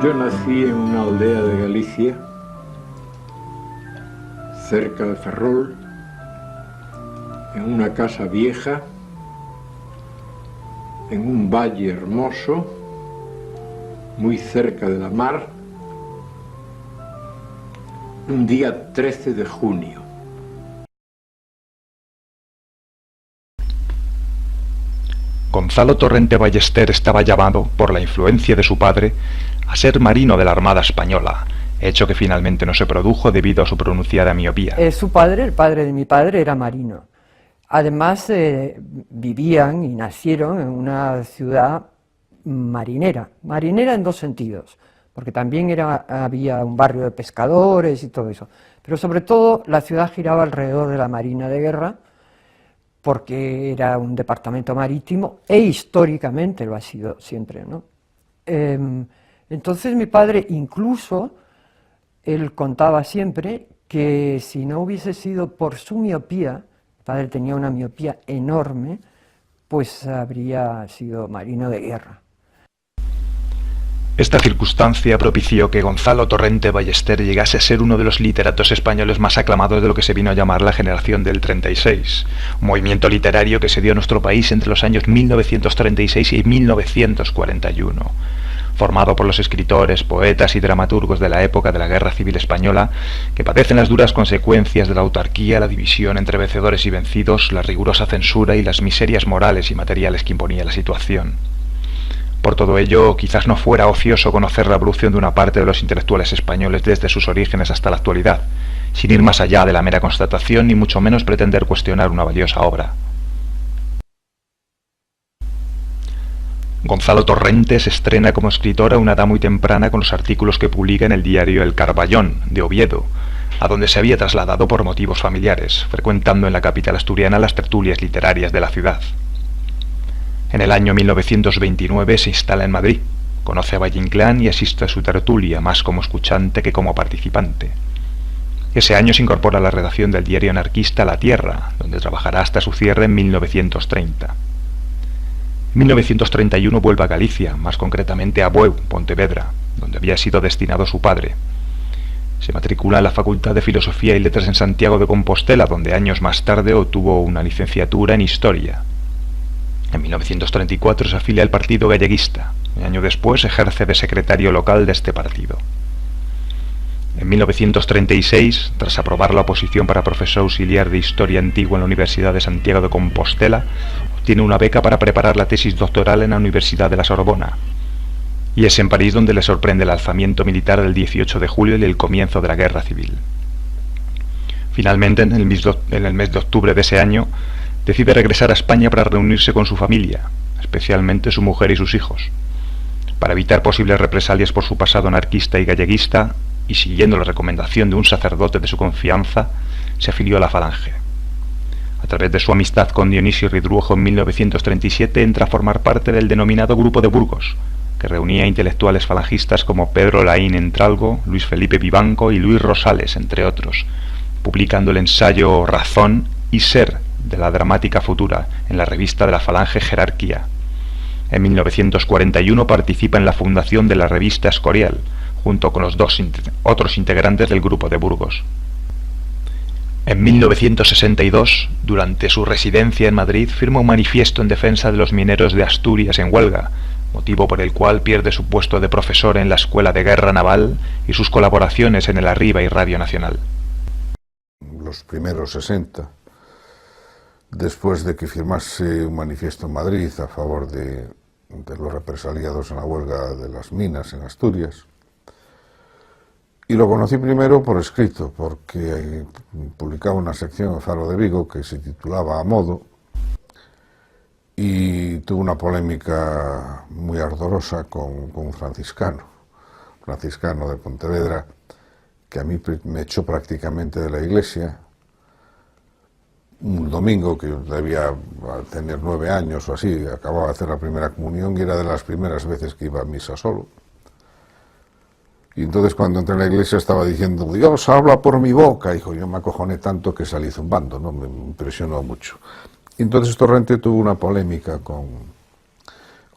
Yo nací en una aldea de Galicia, cerca de Ferrol, en una casa vieja, en un valle hermoso, muy cerca de la mar, un día 13 de junio. Gonzalo Torrente Ballester estaba llamado, por la influencia de su padre, a ser marino de la Armada Española, hecho que finalmente no se produjo debido a su pronunciada miopía. Su padre, el padre de mi padre, era marino. Además, vivían y nacieron en una ciudad marinera. Marinera en dos sentidos, porque también había un barrio de pescadores y todo eso. Pero sobre todo la ciudad giraba alrededor de la Marina de Guerra, porque era un departamento marítimo e históricamente lo ha sido siempre, ¿no? Entonces mi padre incluso, él contaba siempre que si no hubiese sido por su miopía, mi padre tenía una miopía enorme, pues habría sido marino de guerra. Esta circunstancia propició que Gonzalo Torrente Ballester llegase a ser uno de los literatos españoles más aclamados de lo que se vino a llamar la generación del 36, un movimiento literario que se dio a nuestro país entre los años 1936 y 1941. Formado por los escritores, poetas y dramaturgos de la época de la Guerra Civil Española, que padecen las duras consecuencias de la autarquía, la división entre vencedores y vencidos, la rigurosa censura y las miserias morales y materiales que imponía la situación. Por todo ello, quizás no fuera ocioso conocer la evolución de una parte de los intelectuales españoles desde sus orígenes hasta la actualidad, sin ir más allá de la mera constatación ni mucho menos pretender cuestionar una valiosa obra. Gonzalo Torrente se estrena como escritor a una edad muy temprana con los artículos que publica en el diario El Carballón, de Oviedo, a donde se había trasladado por motivos familiares, frecuentando en la capital asturiana las tertulias literarias de la ciudad. En el año 1929 se instala en Madrid, conoce a Valle Inclán y asiste a su tertulia, más como escuchante que como participante. Ese año se incorpora a la redacción del diario anarquista La Tierra, donde trabajará hasta su cierre en 1930. En 1931 vuelve a Galicia, más concretamente a Bueu, Pontevedra, donde había sido destinado su padre. Se matricula en la Facultad de Filosofía y Letras en Santiago de Compostela, donde años más tarde obtuvo una licenciatura en Historia. En 1934 se afilia al Partido Galleguista. Un año después ejerce de secretario local de este partido. En 1936, tras aprobar la oposición para profesor auxiliar de Historia Antigua en la Universidad de Santiago de Compostela, obtiene una beca para preparar la tesis doctoral en la Universidad de la Sorbona. Y es en París donde le sorprende el alzamiento militar del 18 de julio y el comienzo de la Guerra Civil. Finalmente, en el mes de octubre de ese año, decide regresar a España para reunirse con su familia, especialmente su mujer y sus hijos. Para evitar posibles represalias por su pasado anarquista y galleguista, y siguiendo la recomendación de un sacerdote de su confianza, se afilió a la Falange. A través de su amistad con Dionisio Ridruejo en 1937 entra a formar parte del denominado Grupo de Burgos, que reunía intelectuales falangistas como Pedro Laín Entralgo, Luis Felipe Vivanco y Luis Rosales, entre otros, publicando el ensayo Razón y Ser de la dramática futura en la revista de la Falange Jerarquía. En 1941 participa en la fundación de la revista Escorial, junto con los otros integrantes del Grupo de Burgos. En 1962, durante su residencia en Madrid, firma un manifiesto en defensa de los mineros de Asturias en huelga, motivo por el cual pierde su puesto de profesor en la Escuela de Guerra Naval y sus colaboraciones en el Arriba y Radio Nacional. Los primeros 60, después de que firmase un manifiesto en Madrid a favor de los represaliados en la huelga de las minas en Asturias. Y lo conocí primero por escrito, porque publicaba una sección en Faro de Vigo que se titulaba A Modo, y tuvo una polémica muy ardorosa con un franciscano de Pontevedra, que a mí me echó prácticamente de la iglesia. Un domingo que yo debía tener 9 años o así, acababa de hacer la primera comunión y era de las primeras veces que iba a misa solo. Y entonces cuando entré en la iglesia estaba diciendo, Dios habla por mi boca, hijo, yo me acojoné tanto que salí zumbando, ¿no? Me impresionó mucho. Y entonces Torrente tuvo una polémica con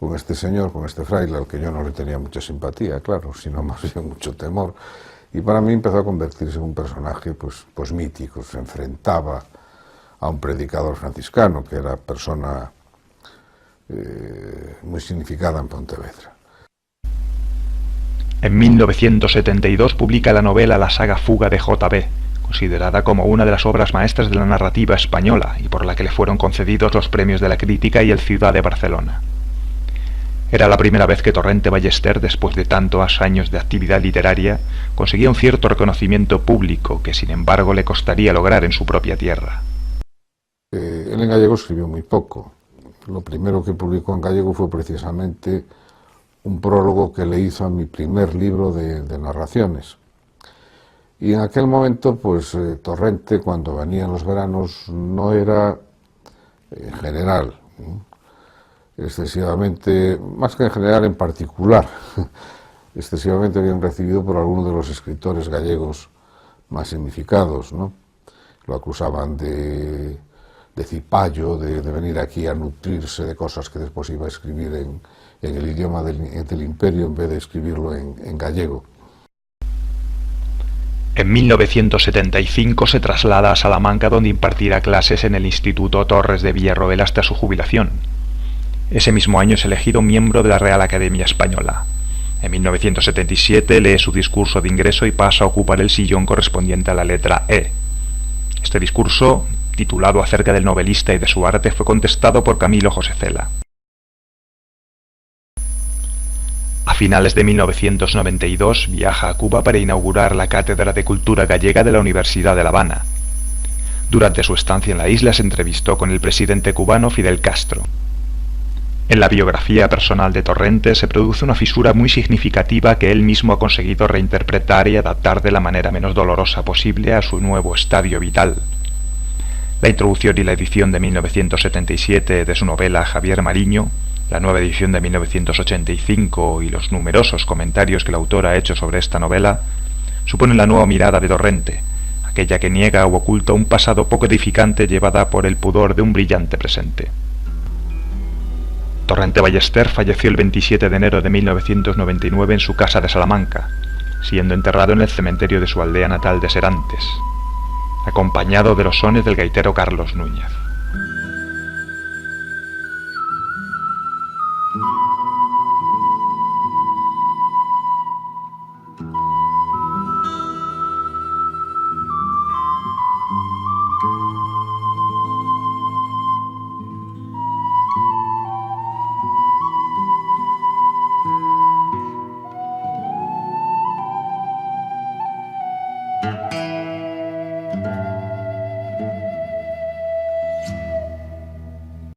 con este señor, con este fraile, al que yo no le tenía mucha simpatía, claro, sino más bien mucho temor. Y para mí empezó a convertirse en un personaje pues mítico. Se enfrentaba a un predicador franciscano, que era persona muy significada en Pontevedra. En 1972 publica la novela La saga Fuga de J.B., considerada como una de las obras maestras de la narrativa española y por la que le fueron concedidos los premios de la crítica y el Ciudad de Barcelona. Era la primera vez que Torrente Ballester, después de tantos años de actividad literaria, conseguía un cierto reconocimiento público que, sin embargo, le costaría lograr en su propia tierra. Él en gallego escribió muy poco. Lo primero que publicó en gallego fue precisamente un prólogo que le hizo a mi primer libro de narraciones. Y en aquel momento, pues Torrente, cuando venía en los veranos, no era en general, excesivamente, más que en general, en particular, excesivamente bien recibido por algunos de los escritores gallegos más significados, ¿no? Lo acusaban de cipayo, de venir aquí a nutrirse de cosas que después iba a escribir en el idioma del imperio en vez de escribirlo en gallego. En 1975 se traslada a Salamanca, donde impartirá clases en el Instituto Torres de Villarroel hasta su jubilación. Ese mismo año es elegido miembro de la Real Academia Española. En 1977 lee su discurso de ingreso y pasa a ocupar el sillón correspondiente a la letra E. Este discurso, titulado Acerca del novelista y de su arte, fue contestado por Camilo José Cela. A finales de 1992 viaja a Cuba para inaugurar la Cátedra de Cultura Gallega de la Universidad de La Habana. Durante su estancia en la isla se entrevistó con el presidente cubano Fidel Castro. En la biografía personal de Torrente se produce una fisura muy significativa que él mismo ha conseguido reinterpretar y adaptar de la manera menos dolorosa posible a su nuevo estadio vital. La introducción y la edición de 1977 de su novela Javier Mariño, la nueva edición de 1985 y los numerosos comentarios que el autor ha hecho sobre esta novela suponen la nueva mirada de Torrente, aquella que niega o oculta un pasado poco edificante llevada por el pudor de un brillante presente. Torrente Ballester falleció el 27 de enero de 1999 en su casa de Salamanca, siendo enterrado en el cementerio de su aldea natal de Serantes, acompañado de los sones del gaitero Carlos Núñez.